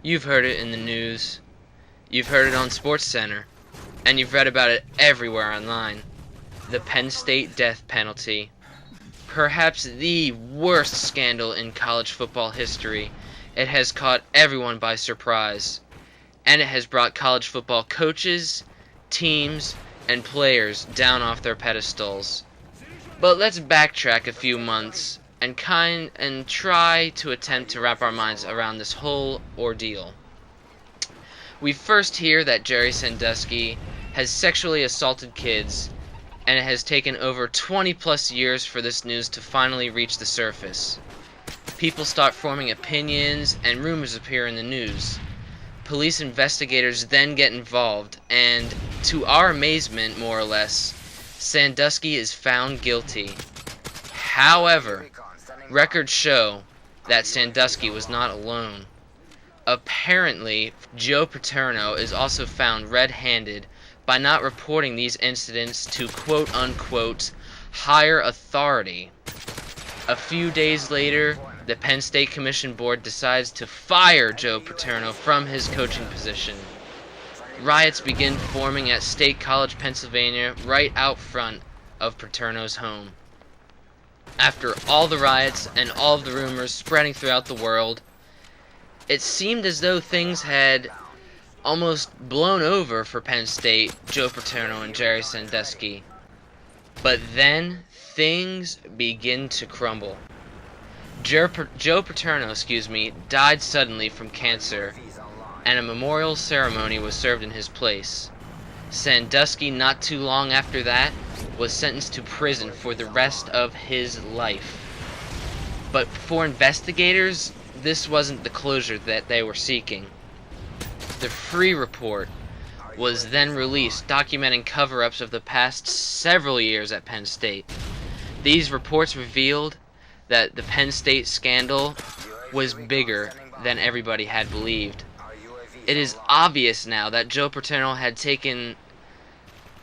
You've heard it in the news, you've heard it on SportsCenter, and you've read about it everywhere online. The Penn State death penalty. Perhaps the worst scandal in college football history. It has caught everyone by surprise, and it has brought college football coaches, teams, and players down off their pedestals. But let's backtrack a few months and try to attempt to wrap our minds around this whole ordeal. We first hear that Jerry Sandusky has sexually assaulted kids, and it has taken over 20 plus years for this news to finally reach the surface. People start forming opinions and rumors appear in the news. Police investigators then get involved, and to our amazement, more or less, Sandusky is found guilty. However, records show that Sandusky was not alone. Apparently, Joe Paterno is also found red-handed by not reporting these incidents to quote-unquote higher authority. A few days later, the Penn State Commission Board decides to fire Joe Paterno from his coaching position. Riots begin forming at State College, Pennsylvania, right out front of Paterno's home. After all the riots and all of the rumors spreading throughout the world, it seemed as though things had almost blown over for Penn State, Joe Paterno, and Jerry Sandusky. But then things begin to crumble. Joe Paterno, died suddenly from cancer, and a memorial ceremony was served in his place. Sandusky, not too long after that, was sentenced to prison for the rest of his life. But for investigators, this wasn't the closure that they were seeking. The Free Report was then released, documenting cover-ups of the past several years at Penn State. These reports revealed that the Penn State scandal was bigger than everybody had believed. It is obvious now that Joe Paterno had taken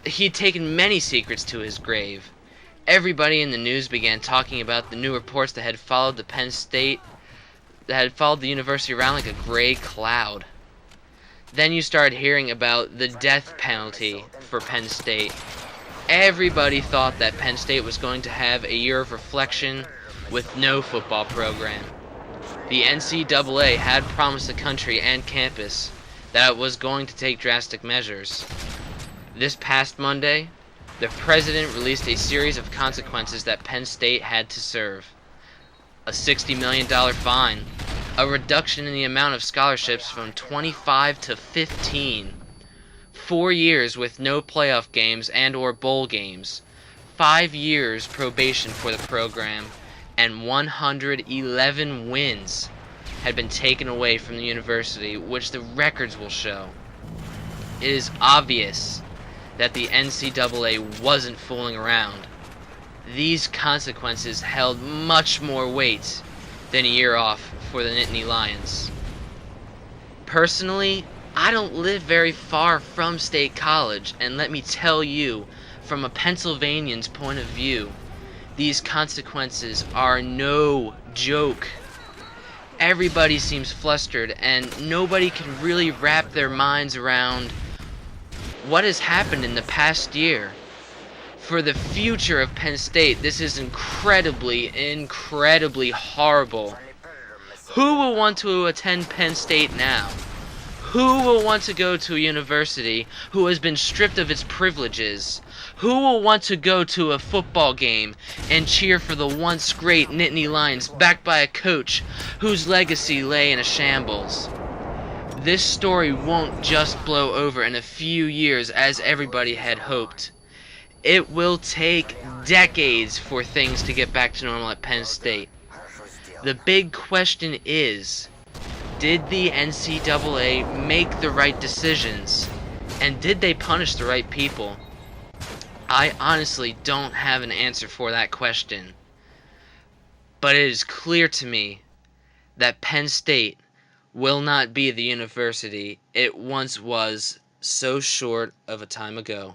many secrets to his grave. Everybody in the news began talking about the new reports that had followed the university around like a gray cloud. Then you started hearing about the death penalty for Penn State. Everybody thought that Penn State was going to have a year of reflection with no football program. The NCAA had promised the country and campus that it was going to take drastic measures. This past Monday, the president released a series of consequences that Penn State had to serve. A $60 million fine, a reduction in the amount of scholarships from 25 to 15, 4 years with no playoff games and or bowl games, 5 years probation for the program, and 111 wins had been taken away from the university, which the records will show. It is obvious that the NCAA wasn't fooling around. These consequences held much more weight than a year off for the Nittany Lions. Personally, I don't live very far from State College, and let me tell you, from a Pennsylvanian's point of view, these consequences are no joke. Everybody seems flustered, and nobody can really wrap their minds around what has happened in the past year. For the future of Penn State, this is incredibly horrible. Who will want to attend Penn State now? Who will want to go to a university who has been stripped of its privileges? Who will want to go to a football game and cheer for the once great Nittany Lions backed by a coach whose legacy lay in a shambles? This story won't just blow over in a few years as everybody had hoped. It will take decades for things to get back to normal at Penn State. The big question is, did the NCAA make the right decisions? And did they punish the right people? I honestly don't have an answer for that question. But it is clear to me that Penn State will not be the university it once was so short of a time ago.